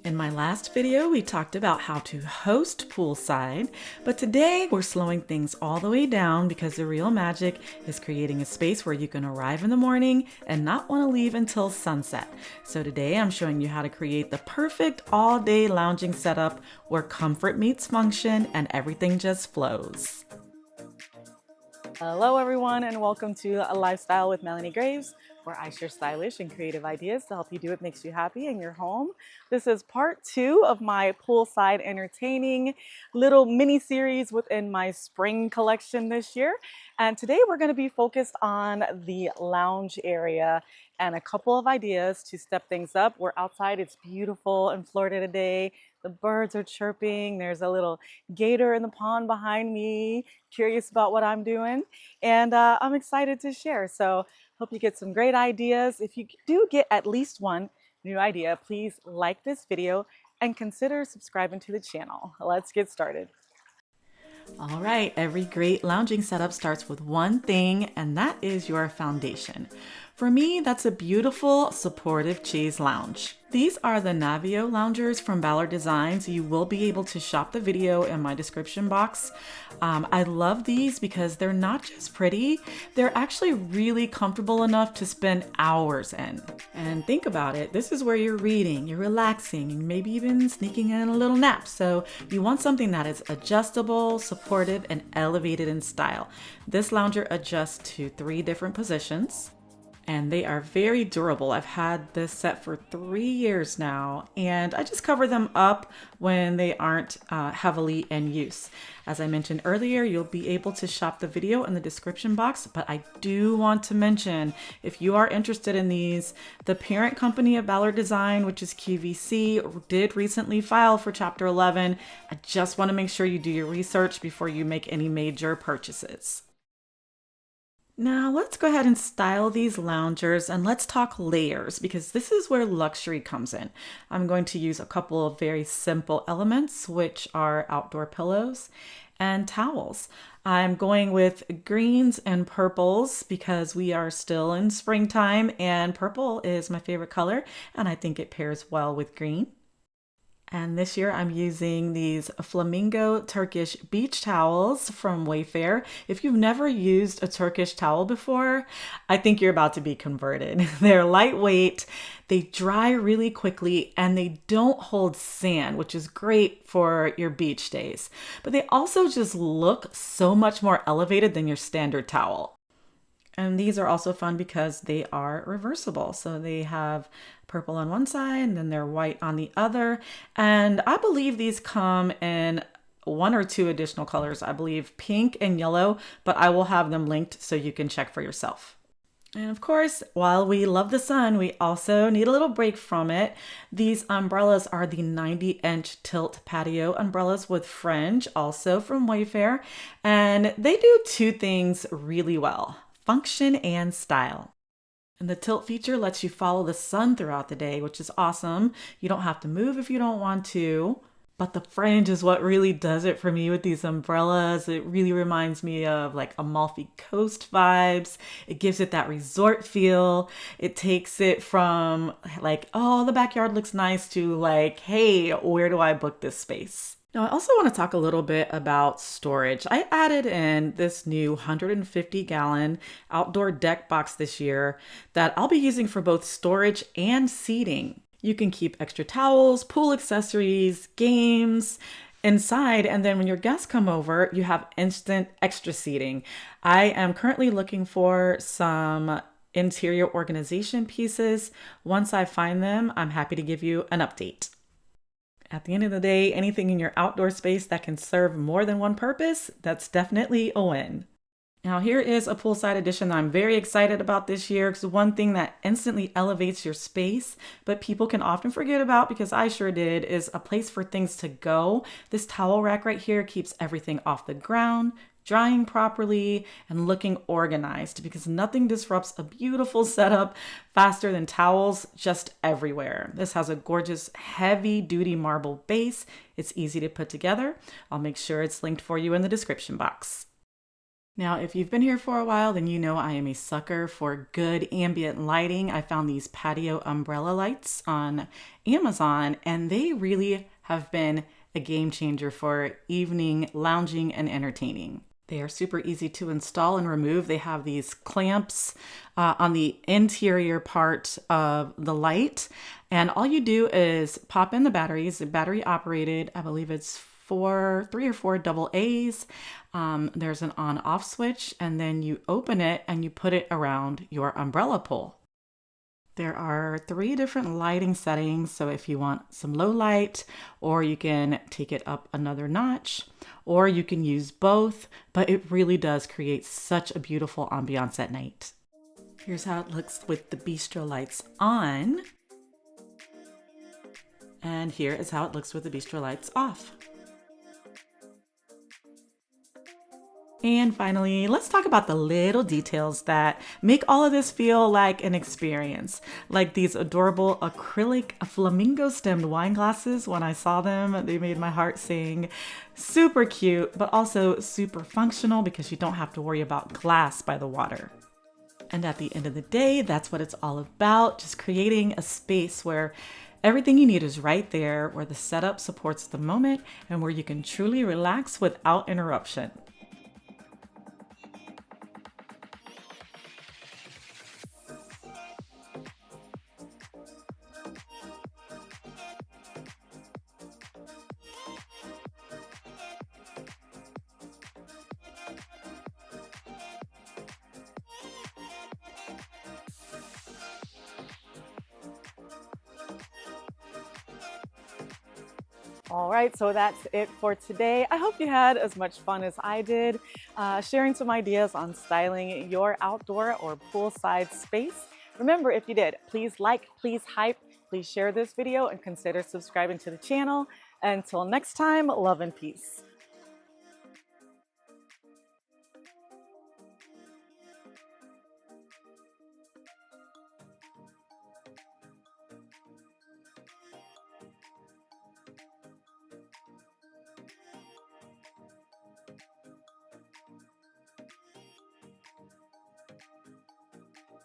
In my last video, we talked about how to host poolside, but today we're slowing things all the way down because the real magic is creating a space where you can arrive in the morning and not want to leave until sunset. So today I'm showing you how to create the perfect all-day lounging setup where comfort meets function and everything just flows. Hello everyone, and welcome to A Lifestyle with Melonie Graves, where I share stylish and creative ideas to help you do what makes you happy in your home. This is part 2 of my poolside entertaining little mini series within my spring collection this year. And today we're going to be focused on the lounge area and a couple of ideas to step things up. We're outside, it's beautiful in Florida today. The birds are chirping. There's a little gator in the pond behind me, curious about what I'm doing. And I'm excited to share. So hope you get some great ideas. If you do get at least one new idea, please like this video and consider subscribing to the channel. Let's get started. All right, every great lounging setup starts with one thing, and that is your foundation. For me, that's a beautiful, supportive chaise lounge. These are the Navio loungers from Ballard Designs. You will be able to shop the video in my description box. I love these because they're not just pretty, they're actually really comfortable enough to spend hours in. And think about it, this is where you're reading, you're relaxing, maybe even sneaking in a little nap. So you want something that is adjustable, supportive, and elevated in style. This lounger adjusts to 3 different positions, and they are very durable. I've had this set for 3 years now, and I just cover them up when they aren't heavily in use. As I mentioned earlier, you'll be able to shop the video in the description box, but I do want to mention, if you are interested in these, the parent company of Ballard Design, which is QVC, did recently file for Chapter 11. I just want to make sure you do your research before you make any major purchases. Now let's go ahead and style these loungers, and let's talk layers, because this is where luxury comes in. I'm going to use a couple of very simple elements, which are outdoor pillows and towels. I'm going with greens and purples because we are still in springtime, and purple is my favorite color, and I think it pairs well with green. And this year I'm using these flamingo Turkish beach towels from Wayfair. If you've never used a Turkish towel before, I think you're about to be converted. They're lightweight, they dry really quickly, and they don't hold sand, which is great for your beach days. But they also just look so much more elevated than your standard towel. And these are also fun because they are reversible. So they have purple on one side and then they're white on the other. And I believe these come in 1 or 2 additional colors. I believe pink and yellow, but I will have them linked so you can check for yourself. And of course, while we love the sun, we also need a little break from it. These umbrellas are the 90-inch tilt patio umbrellas with fringe, also from Wayfair. And they do 2 things really well: function and style. And the tilt feature lets you follow the sun throughout the day, which is awesome. You don't have to move if you don't want to. But the fringe is what really does it for me with these umbrellas. It really reminds me of like Amalfi Coast vibes. It gives it that resort feel. It takes it from like, oh, the backyard looks nice, to like, hey, where do I book this space? Now, I also want to talk a little bit about storage. I added in this new 150-gallon outdoor deck box this year that I'll be using for both storage and seating. You can keep extra towels, pool accessories, games inside, and then when your guests come over, you have instant extra seating. I am currently looking for some interior organization pieces. Once I find them, I'm happy to give you an update. At the end of the day, anything in your outdoor space that can serve more than one purpose, that's definitely a win. Now here is a poolside edition that I'm very excited about this year, because one thing that instantly elevates your space, but people can often forget about, because I sure did, is a place for things to go. This towel rack right here keeps everything off the ground, drying properly, and looking organized, because nothing disrupts a beautiful setup faster than towels just everywhere. This has a gorgeous heavy duty marble base. It's easy to put together. I'll make sure it's linked for you in the description box. Now, if you've been here for a while, then you know I am a sucker for good ambient lighting. I found these patio umbrella lights on Amazon, and they really have been a game changer for evening lounging and entertaining. They are super easy to install and remove. They have these clamps on the interior part of the light. And all you do is pop in the batteries, the battery operated, I believe it's three or four double A's. There's an on off switch, and then you open it and you put it around your umbrella pole. There are 3 different lighting settings. So if you want some low light, or you can take it up another notch, or you can use both, but it really does create such a beautiful ambiance at night. Here's how it looks with the bistro lights on. And here is how it looks with the bistro lights off. And finally, let's talk about the little details that make all of this feel like an experience. Like these adorable acrylic flamingo stemmed wine glasses. When I saw them, they made my heart sing. Super cute, but also super functional because you don't have to worry about glass by the water. And at the end of the day, that's what it's all about. Just creating a space where everything you need is right there, where the setup supports the moment and where you can truly relax without interruption. All right, so that's it for today. I hope you had as much fun as I did, sharing some ideas on styling your outdoor or poolside space. Remember, if you did, please like, please hype, please share this video, and consider subscribing to the channel. Until next time, love and peace.